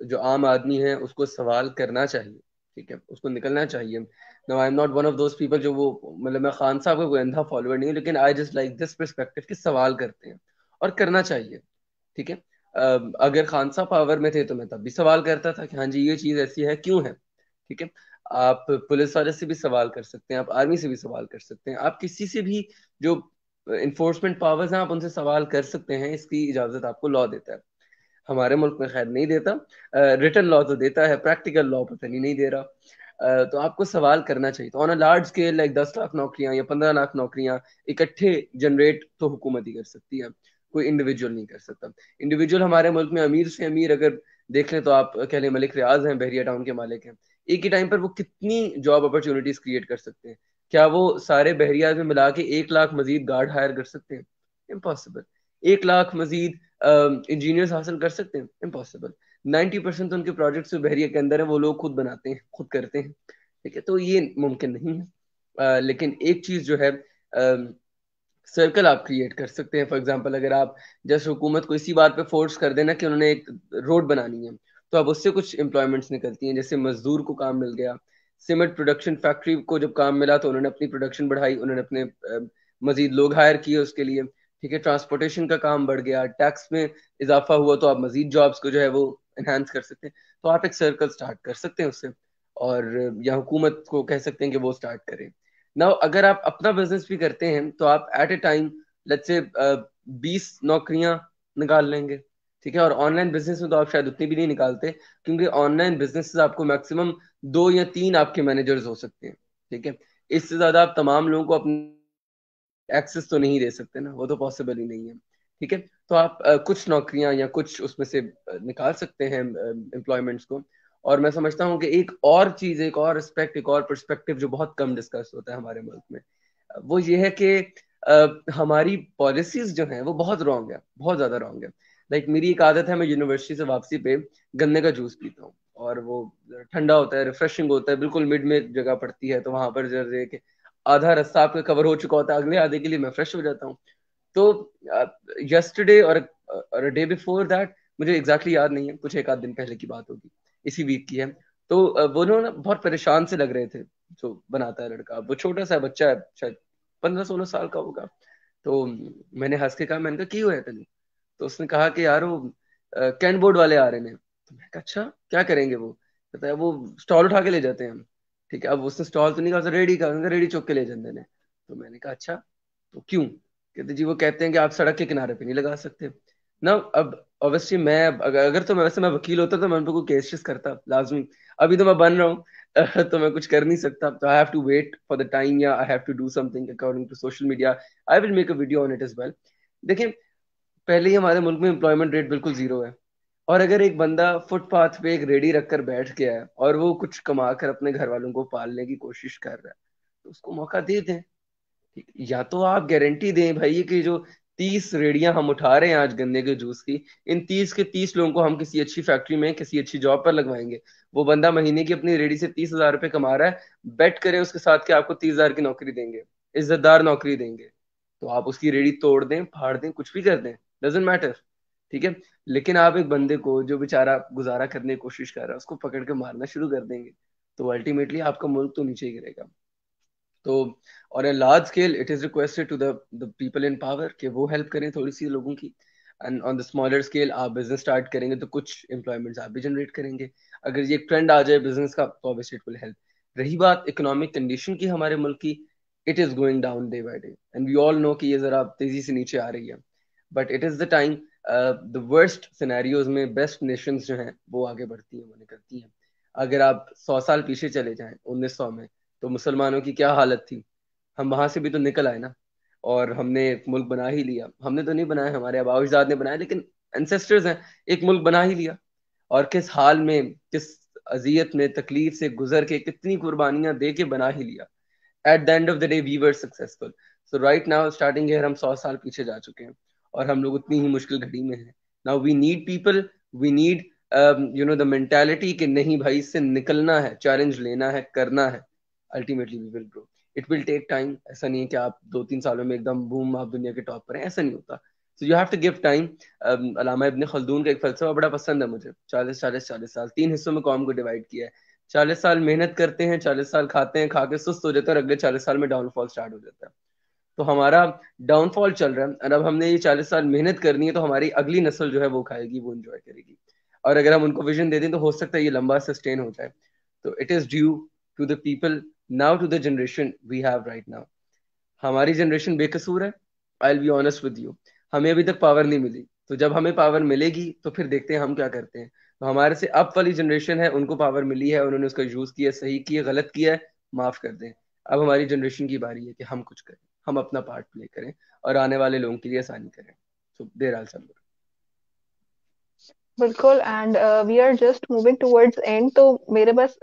Speaker 2: जो आम आदमी है उसको सवाल करना चाहिए, ठीक है, उसको निकलना चाहिए। Now I am not one of those people जो वो, मतलब मैं खान साहब का कोई अंधा फॉलोअर नहीं हूँ, लेकिन I just like this perspective कि सवाल करते हैं और करना चाहिए, ठीक है। अगर खान साहब पावर में थे तो मैं तब भी सवाल करता था कि हाँ जी ये चीज ऐसी है क्यों है, ठीक है। आप पुलिस वाले से भी सवाल कर सकते हैं, आप आर्मी से भी सवाल कर सकते हैं, आप किसी से भी जो इन्फोर्समेंट पावर्स हैं आप उनसे सवाल कर सकते हैं, इसकी इजाजत आपको लॉ देता है। हमारे मुल्क में खैर नहीं देता, रिटन लॉ तो देता है, प्रैक्टिकल लॉ पता नहीं दे रहा। तो आपको सवाल करना चाहिए। तो on a large scale like 10 lakh नौकरियां या 15 लाख नौकरियां इकट्ठे जनरेट तो हुकूमत ही कर सकती है, कोई इंडिविजुअल नहीं कर सकता। इंडिविजुअल हमारे मुल्क में अमीर से अमीर अगर देख लें तो आप कह लें मलिक रियाज हैं, बहरिया टाउन के मालिक हैं, एक ही टाइम पर वो कितनी जॉब अपॉर्चुनिटीज क्रिएट कर सकते हैं। क्या वो सारे बहरियाज में मिला के 1 लाख मजीद गार्ड हायर कर सकते हैं? इम्पॉसिबल। 1 लाख मजीद इंजीनियर्स हासिल कर सकते हैं? इम्पॉसिबल। 90% तो उनके प्रोजेक्ट्स जो बहरिया के अंदर है वो लोग खुद बनाते हैं, खुद करते हैं, ठीक है, तो ये मुमकिन नहीं है। लेकिन एक चीज जो है, सर्कल आप क्रिएट कर सकते हैं। फॉर एग्जांपल अगर आप जैसे हुकूमत को इसी बात पे फोर्स कर देना कि उन्होंने एक रोड बनानी है, तो अब उससे कुछ एम्प्लॉयमेंट्स निकलती हैं, जैसे मजदूर को काम मिल गया। सीमेंट प्रोडक्शन फैक्ट्री को जब काम मिला तो उन्होंने अपनी प्रोडक्शन बढ़ाई, उन्होंने अपने मजीद लोग हायर किए उसके लिए, ठीक है। ट्रांसपोर्टेशन का काम बढ़ गया, टैक्स में इजाफा हुआ तो आप मजीद जॉब्स को जो है वो एनहांस कर सकते हैं। तो आप एक सर्कल स्टार्ट कर सकते हैं उससे, और या हुकूमत को कह सकते हैं कि वो स्टार्ट करें। नाउ अगर आप अपना बिजनेस भी करते हैं तो आप eight A time let's say 20 नौकरियां निकाल लेंगे, ठीक है। और ऑनलाइन बिजनेस में तो आप शायद उतनी भी नहीं निकालते, क्योंकि ऑनलाइन बिजनेस आपको मैक्सिमम 2 या 3 आपके मैनेजर्स हो सकते हैं, ठीक है। इससे ज्यादा आप तमाम लोगों को अपने एक्सेस तो नहीं दे सकते ना, वो तो पॉसिबल ही नहीं है, ठीक है। तो आप कुछ नौकरियां या कुछ उसमें से निकाल सकते हैं एम्प्लॉयमेंट्स को। और मैं समझता हूँ कि एक और चीज, एक और रिस्पेक्ट, एक और पर्सपेक्टिव जो बहुत कम डिस्कस होता है हमारे मुल्क में, वो ये है कि हमारी पॉलिसीज जो हैं वो बहुत रॉन्ग है, बहुत ज्यादा रॉन्ग है। लाइक मेरी एक आदत है, मैं यूनिवर्सिटी से वापसी पे गन्ने का जूस पीता हूँ, और वो ठंडा होता है, रिफ्रेशिंग होता है, बिल्कुल मिड में जगह पड़ती है, तो वहां पर जैसे आधा रास्ता आपका कवर हो चुका होता है, अगले आधे के लिए मैं फ्रेश हो जाता हूँ। तो यस्टरडे और डे बिफोर दैट, मुझे एग्जैक्टली exactly याद नहीं है, कुछ एक आध दिन पहले की बात होगी, इसी वीक की है। तो वो लोग ना बहुत परेशान से लग रहे थे, जो बनाता है लड़का, वो छोटा सा बच्चा है, शायद 15-16 साल का होगा। तो मैंने हंस के कहा, मैंने कहा की हुआ है तनी? तो उसने कहा कि यार वो कैन बोर्ड वाले आ रहे हैं। तो मैंने कहा अच्छा क्या करेंगे वो? कहता है वो स्टॉल उठा के ले जाते हैं हम। ठीक है, अब उसने स्टॉल तो नहीं कहा, रेडी का, उनका रेडी चुक के ले जाते हैं। तो मैंने कहा अच्छा, तो क्यों? कहते जी वो कहते हैं कि आप सड़क के किनारे पे नहीं लगा सकते ना। अब ऑब्वियसली मैं अगर तो मैं वैसे मैं वकील होता तो मैं उन पे कोई केसेस करता लाजमी। अभी तो मैं बन रहा हूँ तो मैं कुछ कर नहीं सकता, तो I have to wait for the time, या I have to do something according to social media. I will make a video on it as well. देखिए, पहले ही हमारे मुल्क में एम्प्लॉयमेंट रेट बिल्कुल जीरो है, और अगर एक बंदा फुटपाथ पे एक रेडी रखकर बैठ गया है और वो कुछ कमा कर अपने घर वालों को पालने की कोशिश कर रहा है, तो उसको मौका दे दें। ठीक, या तो आप गारंटी दें भाई कि जो 30 रेडियां हम उठा रहे हैं आज गन्ने के जूस की, इन 30 के 30 लोगों को हम किसी अच्छी फैक्ट्री में किसी अच्छी जॉब पर लगवाएंगे। वो बंदा महीने की अपनी रेडी से 30,000 रुपये कमा रहा है, बेट करें उसके साथ कि आपको 30,000 की नौकरी देंगे, इज्जतदार नौकरी देंगे। तो आप उसकी रेडी तोड़ दें, फाड़ दें, कुछ भी कर दें, डजेंट मैटर, ठीक है। लेकिन आप एक बंदे को जो बेचारा गुजारा करने की कोशिश कर रहा है उसको पकड़ के मारना शुरू कर देंगे, तो अल्टीमेटली आपका मुल्क तो नीचे ही गिरेगा। तो और a large scale it is requested to the people in power कि वो हेल्प करें थोड़ी सी लोगों की। And on the smaller scale आप बिजनेस स्टार्ट करेंगे तो कुछ एम्प्लॉयमेंट्स आप भी जनरेट करेंगे। अगर ये एक ट्रेंड आ जाए बिजनेस का तो ऑब्वियसली इट विल हेल्प। रही बात इकोनॉमिक कंडीशन की हमारे मुल्क की, it is going down day by day, and we all know कि ये जरा तेजी से नीचे आ रही है। But it is the time, the worst scenarios में बेस्ट नेशंस जो हैं वो आगे बढ़ती हैं, वो निकलती हैं। अगर आप 100 साल पीछे चले जाएं 1900 में, तो मुसलमानों की क्या हालत थी। हम वहां से भी तो निकल आए ना, और हमने एक मुल्क बना ही लिया। हमने तो नहीं बनाया, हमारे आबा अजदाद ने बनाया, लेकिन एंसेस्टर्स हैं, एक मुल्क बना ही लिया। और किस हाल में, किस अजियत में, तकलीफ से गुजर के, कितनी कुर्बानियां दे के बना ही लिया। At the end of the day we were successful. So right now starting year हम 100 साल पीछे जा चुके हैं, और हम लोग उतनी ही मुश्किल घड़ी में हैं। Now we need people, we need the mentality कि नहीं भाई, इससे निकलना है, चैलेंज लेना है, करना है। Ultimately we will grow. It will take time. ऐसा नहीं है कि आप 2-3 सालों में एकदम बूम, आप दुनिया के टॉप पर हैं, ऐसा नहीं होता। So you have to give time. अलामा इब्ने खल्दून का एक फलसफा बड़ा पसंद है मुझे, 40 40 40 साल, 3 हिस्सों में कौम को डिवाइड किया है। 40 साल मेहनत करते हैं, 40 साल खाते हैं, खा के सुस्त हो जाते हैं, और अगले 40 साल में डाउनफॉल स्टार्ट हो जाता है। तो हमारा डाउनफॉल चल रहा है, और अब हमने ये 40 साल मेहनत करनी है, तो हमारी अगली नस्ल जो है वो खाएगी, वो एंजॉय करेगी। और अगर हम उनको विजन दे दें, तो हो सकता है ये लंबा सस्टेन हो जाए। तो it is due to the people now, to the generation we have right now. हमारी जनरेशन बेकसूर है, I will be honest with you. हमें अभी तक पावर नहीं मिली, तो जब हमें पावर मिलेगी तो फिर देखते हैं हम क्या करते हैं। तो हमारे से अब वाली जनरेशन है, उनको पावर मिली है, उन्होंने उसका यूज किया, सही किया, गलत किया है, माफ कर दें। अब हमारी जनरेशन की बारी है कि हम कुछ करें, हम अपना पार्ट प्ले करें, और आने वाले लोगों के लिए आसानी करें। सो देर आल सब।
Speaker 1: बिल्कुल। And we are just moving towards end, तो मेरे बस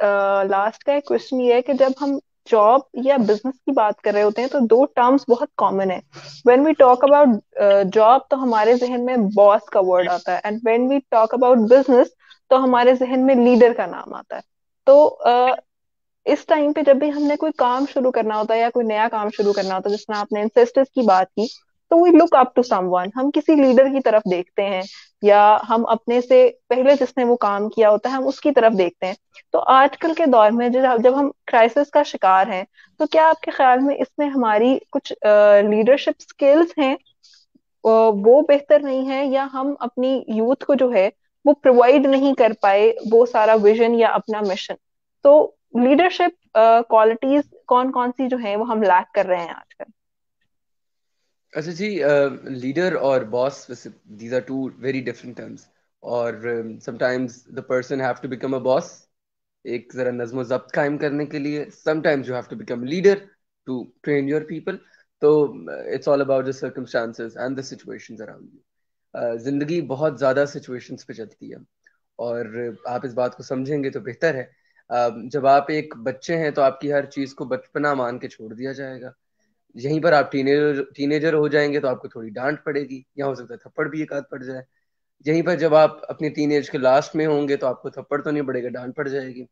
Speaker 1: लास्ट का एक क्वेश्चन ये है कि जब हम जॉब या बिजनेस की बात कर रहे होते हैं तो दो टर्म्स बहुत कॉमन है। When we talk about job तो हमारे जहन में बॉस का वर्ड आता है, and when we talk about business तो हमारे जहन में लीडर का नाम आता है। तो इस टाइम पे जब भी हमने कोई काम शुरू करना होता है या कोई नया काम शुरू करना होता है, जिसमें आपने इंसेस्टर्स की बात की, तो we look up to someone, हम किसी लीडर की तरफ देखते हैं, या हम अपने से पहले जिसने वो काम किया होता है हम उसकी तरफ देखते हैं। तो आजकल के दौर में जब जब हम क्राइसिस का शिकार हैं, तो क्या आपके ख्याल में इसमें हमारी कुछ लीडरशिप स्किल्स हैं, वो बेहतर नहीं है, या हम अपनी यूथ को जो है वो प्रोवाइड नहीं कर पाए वो सारा विजन या अपना मिशन? तो लीडरशिप क्वालिटीज कौन कौन सी जो है वो हम लैक कर रहे हैं आजकल?
Speaker 2: अच्छा जी, लीडर और boss, these are two very different terms. और sometimes the person have to become a boss, एक जरा नज्म जब्त कायम करने के लिए। Sometimes you have to become leader to train your people. तो it's all about the circumstances and the situations around you. जिंदगी बहुत ज्यादा सिचुएशंस पे चलती है, और आप इस बात को समझेंगे तो बेहतर है। जब आप एक बच्चे हैं, तो आपकी हर चीज को बचपना मान के छोड़ दिया जाएगा। यहीं पर आप टीनेजर हो जाएंगे, तो आपको थोड़ी डांट पड़ेगी, या हो सकता है थप्पड़ भी एक आध पड़ जाए। यहीं पर जब आप अपनी टीनेज के लास्ट में होंगे, तो आपको थप्पड़ तो नहीं पड़ेगा, डांट पड़ जाएगी।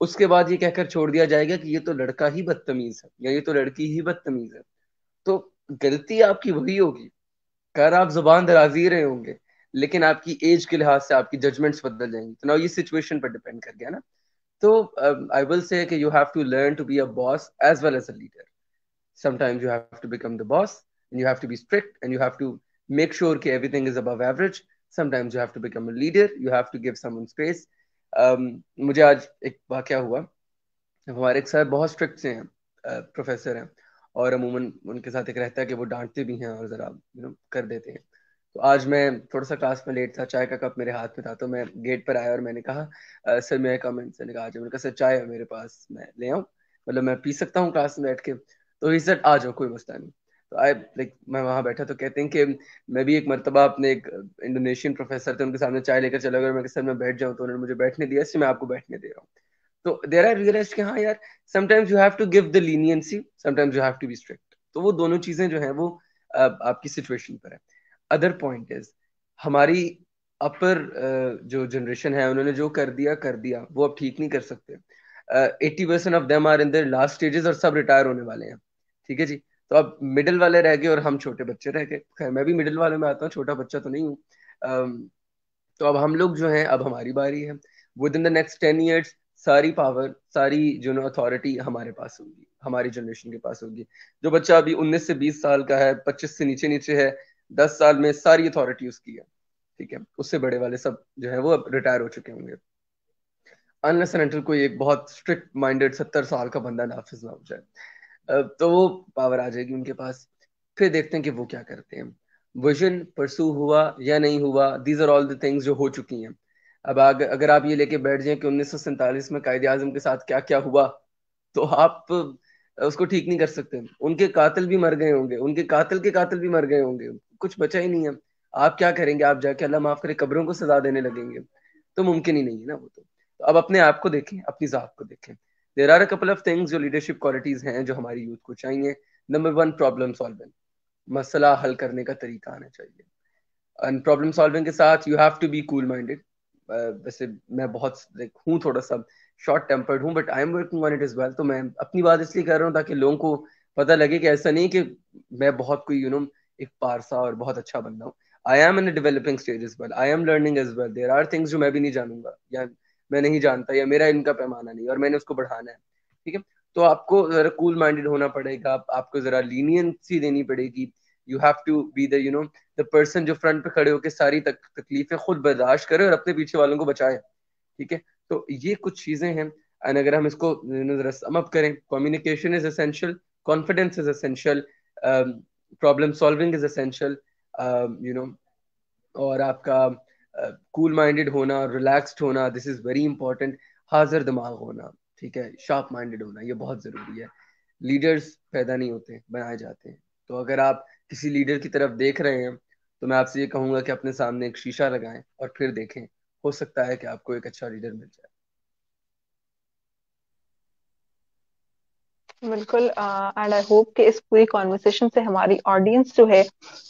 Speaker 2: उसके बाद ये कहकर छोड़ दिया जाएगा कि ये तो लड़का ही बदतमीज है, या ये तो लड़की ही बदतमीज है। तो गलती आपकी वही होगी, कर आप जुबान दराजी रहे होंगे, लेकिन आपकी एज के लिहाज से आपकी जजमेंट्स बदल जाएंगी। तो ना ये सिचुएशन पर डिपेंड कर गया ना। तो आई विल से कि you have to learn to be a boss as well as a leader. Sometimes you have to become the boss, and you have to be strict, and you have to make sure that everything is above average. Sometimes you have to become a leader, you have to give someone space. मुझे आज एक वाकया हुआ। हमारे एक सर बहुत स्ट्रिक्ट से हैं, प्रोफेसर हैं, और अमूमन उनके साथ एक रहता है कि वो डांटते भी हैं और जरा कर देते हैं। तो आज मैं थोड़ा सा क्लास में लेट था, चाय का कप मेरे हाथ में था, तो मैं गेट पर आया और मैंने कहा, सर मैं कम इन" से ने कहा, "आज"। मैंने कहा, "सर चाय है मेरे पास, मैं ले आऊं, मतलब मैं पी सकता हूँ क्लास में बैठ के"। तो ही सर, "आ जाओ, कोई मसला नहीं"। तो आई लाइक, मैं वहां बैठा, तो कहते हैं कि मैं भी एक मरतबा अपने एक इंडोनेशियन प्रोफेसर थे, उनके सामने चाय लेकर चला गया। मैं कहा, "सर मैं बैठ जाऊँ", तो उन्होंने मुझे बैठने दिया, इसलिए मैं आपको बैठने दे रहा हूँ। तो देर आई रियलाइज कि हाँ यार, sometimes you have to give the leniency, sometimes you have to be strict. तो वो दोनों चीजें जो है वो आपकी सिचुएशन पर है। अदर पॉइंट इज, हमारी अपर जो जनरेशन है, उन्होंने जो कर दिया, वो अब ठीक नहीं कर सकते। 80% of them are in their last stages, और सब रिटायर होने वाले हैं। ठीक है जी। तो अब मिडिल वाले रह गए, और हम छोटे बच्चे रह गए। खैर मैं भी मिडिल वाले में आता हूँ, छोटा बच्चा तो नहीं हूँ। तो अब हम लोग जो हैं, अब हमारी बारी है। With in the next 10 years, सारी पावर, सारी जो अथॉरिटी हमारे पास होगी, हमारी जनरेशन के पास होगी। जो बच्चा अभी 19 से 20 साल का है, 25 से नीचे नीचे है, 10 साल में सारी अथॉरिटी उसकी है। ठीक है, उससे बड़े वाले सब जो है वो अब रिटायर हो चुके होंगे, अनलेस एंड अनटिल कोई एक बहुत स्ट्रिक्ट माइंडेड 70 साल का बंदा नाफिज ना हो जाए। तो वो पावर आ जाएगी उनके पास। फिर देखते हैं कि वो क्या करते हैं। विजन परसू हुआ या नहीं हुआ, these are all the things जो हो चुकी हैं। अब अगर आप ये लेके बैठ जाएं कि 1947 में कायदे आजम के साथ क्या क्या हुआ, तो आप उसको ठीक नहीं कर सकते। उनके कातिल भी मर गए होंगे, उनके कातिल के कातिल भी मर गए होंगे, कुछ बचा ही नहीं है। आप क्या करेंगे? आप जाके अल्लाह माफ करे कब्रों को सजा देने लगेंगे? तो मुमकिन ही नहीं है ना वो तो अब अपने आप को देखें, अपनी जात को देखें। There are a couple of things जो लीडरशिप क्वालिटीज हैं जो हमारी यूथ को चाहिए। नंबर वन, प्रॉब्लम सॉल्विंग, मसला हल करने का तरीका आना चाहिए। एंड प्रॉब्लम सॉल्विंग के साथ you have to be cool minded. वैसे मैं बहुत हूँ थोड़ा सा शॉर्ट टेम्पर्ड हूँ, but I am working on it is well. तो मैं अपनी बात इसलिए कर रहा हूँ ताकि लोगों को पता लगे कि ऐसा नहीं कि मैं बहुत कोई एक पारसा और बहुत अच्छा बंदा हूँ। I am in developing stage as well, I am learning as well. There are things जो मैं भी नहीं जानूंगा, या मैं नहीं जानता, या मेरा इनका पैमाना नहीं और मैंने उसको बढ़ाना है। ठीक है, तो आपको जरा कूल माइंडेड होना पड़ेगा, आपको जरा लीनियंसी देनी पड़ेगी। You have to be the the person जो फ्रंट पे खड़े होकर सारी तकलीफें खुद बर्दाश्त करे और अपने पीछे वालों को बचाए। ठीक है, तो ये कुछ चीजें हैं। एंड अगर हम इसको जरा सम अप करें, communication is essential, confidence is essential, problem solving is essential, you know और आपका कूल माइंडेड होना, रिलैक्स्ड होना, दिस इज वेरी इंपॉर्टेंट। हाजिर दिमाग होना, ठीक है, शार्प माइंडेड होना, ये बहुत जरूरी है। लीडर्स पैदा नहीं होते, बनाए जाते हैं। तो अगर आप किसी लीडर की तरफ देख रहे हैं, तो मैं आपसे ये कहूंगा कि अपने सामने एक शीशा लगाएं और फिर देखें, हो सकता है कि आपको एक अच्छा लीडर मिल जाए।
Speaker 1: बिल्कुल। एंड आई होप कि इस पूरी कॉन्वर्सेशन से हमारी ऑडियंस जो है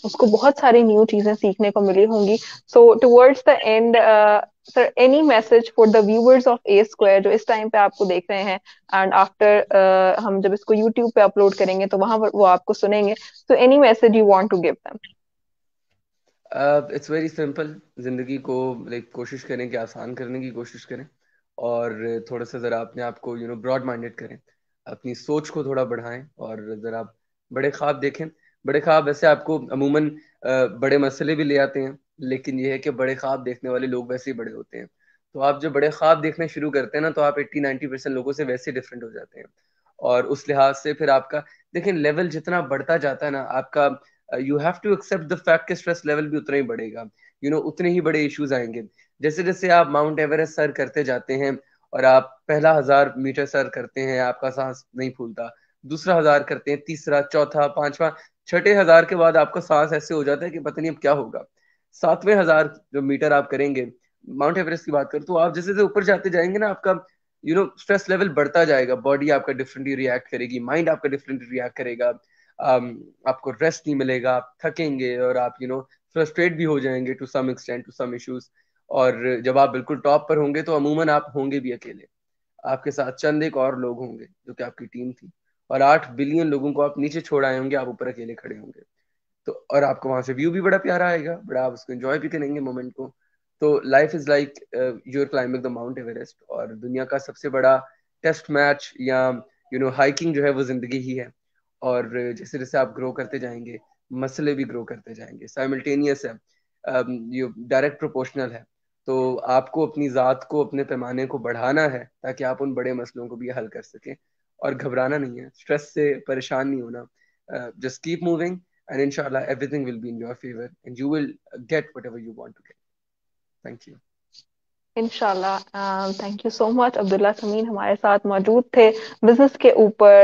Speaker 1: उसको बहुत सारी न्यू चीजें सीखने को मिली होंगी। So towards the end sir, any message for the viewers of A square जो इस टाइम पे आपको देख रहे हैं, एंड आफ्टर हम जब इसको यूट्यूब पे अपलोड करेंगे तो वहां पर वो आपको सुनेंगे, so any message you want to give them?
Speaker 2: It's very simple. जिंदगी को कोशिश करें कि आसान करने की कोशिश करें, और थोड़ा सा जरा अपने आप को ब्रॉड माइंडेड करें, अपनी सोच को थोड़ा बढ़ाएं, और जरा बड़े ख्वाब देखें। बड़े ख्वाब वैसे आपको अमूमन बड़े मसले भी ले आते हैं, लेकिन यह है कि बड़े ख्वाब देखने वाले लोग वैसे ही बड़े होते हैं। तो आप जब बड़े ख्वाब देखने शुरू करते हैं ना, तो आप 80-90% लोगों से वैसे डिफरेंट हो जाते हैं। और उस लिहाज से फिर आपका देखें, लेवल जितना बढ़ता जाता है ना आपका, you have to accept the fact कि स्ट्रेस लेवल भी उतना ही बढ़ेगा। उतने ही बड़े इश्यूज आएंगे। जैसे जैसे आप माउंट एवरेस्ट सर करते जाते हैं, और आप पहला 1000 मीटर सर करते हैं, आपका सांस नहीं फूलता। दूसरा 1000 करते हैं, तीसरा, चौथा, पांचवा, छठे 1000 के बाद आपका सांस ऐसे हो जाता है कि पता नहीं अब क्या होगा। 7वें 1000 जो मीटर आप करेंगे, माउंट एवरेस्ट की बात करें, तो आप जैसे जैसे ऊपर जाते जाएंगे ना, आपका स्ट्रेस लेवल बढ़ता जाएगा, बॉडी आपका डिफरेंटली रिएक्ट करेगी, माइंड आपका डिफरेंटली रिएक्ट करेगा। आपको रेस्ट नहीं मिलेगा, आप थकेंगे, और आप फ्रस्ट्रेट भी हो जाएंगे to some extent, to some issues. और जब आप बिल्कुल टॉप पर होंगे, तो अमूमन आप होंगे भी अकेले। आपके साथ चंद एक और लोग होंगे जो कि आपकी टीम थी, और 8 बिलियन लोगों को आप नीचे छोड़ आए होंगे, आप ऊपर अकेले खड़े होंगे। तो और आपको वहां से व्यू भी बड़ा प्यारा आएगा, बड़ा आप उसको एंजॉय भी करेंगे मोमेंट को। तो life is like your climbing the mount Everest, और दुनिया का सबसे बड़ा टेस्ट मैच या हाइकिंग जो है वो जिंदगी ही है। और जैसे जैसे आप ग्रो करते जाएंगे, मसले भी ग्रो करते जाएंगे, साइमल्टेनियस है, ये डायरेक्ट प्रोपोर्शनल है। तो आपको अपनी जात को, अपने पैमाने को बढ़ाना है, ताकि आप उन बड़े मसलों को भी हल कर सकें। और घबराना नहीं है, स्ट्रेस से परेशान नहीं होना। Just keep moving, and inshallah everything will be in your favor and you will get whatever you want to get. Thank you.
Speaker 1: इंशाल्लाह। Thank you so much. Abdullah Sameen हमारे साथ मौजूद थे बिजनेस के ऊपर,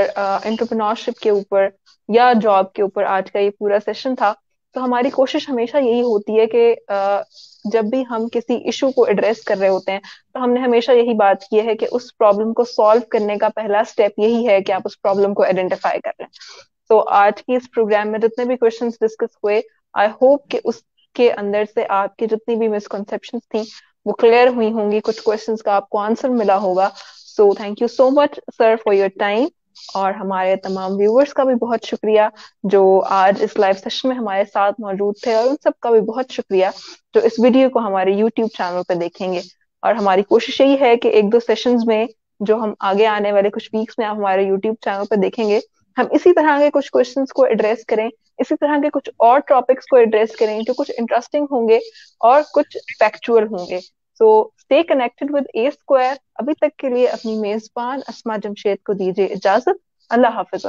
Speaker 1: एंटरप्रेन्योरशिप के ऊपर या जॉब के ऊपर। आज का ये पूरा सेशन था। तो हमारी कोशिश हमेशा यही होती है कि जब भी हम किसी इशू को एड्रेस कर रहे होते हैं, तो हमने हमेशा यही बात की है कि उस प्रॉब्लम को सॉल्व करने का पहला स्टेप यही है कि आप उस प्रॉब्लम को आइडेंटिफाई कर रहे हैं। तो आज की इस प्रोग्राम में जितने भी क्वेश्चंस डिस्कस हुए, आई होप कि उसके अंदर से आपकी जितनी भी मिसकंसेप्शंस थी वो क्लियर हुई होंगी, कुछ क्वेश्चंस का आपको आंसर मिला होगा। So thank you so much sir for your time. और हमारे तमाम व्यूअर्स का भी बहुत शुक्रिया जो आज इस लाइव सेशन में हमारे साथ मौजूद थे, और उन सब का भी बहुत शुक्रिया जो इस वीडियो को हमारे यूट्यूब चैनल पे देखेंगे। और हमारी कोशिश यही है कि एक दो सेशंस में, जो हम आगे आने वाले कुछ वीक्स में आप हमारे यूट्यूब चैनल पे देखेंगे, हम इसी तरह के कुछ क्वेश्चंस को एड्रेस करें, इसी तरह के कुछ और टॉपिक्स को एड्रेस करें जो कुछ इंटरेस्टिंग होंगे और कुछ फैक्चुअल होंगे। So stay connected with A square. अभी तक के लिए अपनी मेजबान अस्मा जमशेद को दीजिए इजाजत। अल्लाह हाफिज।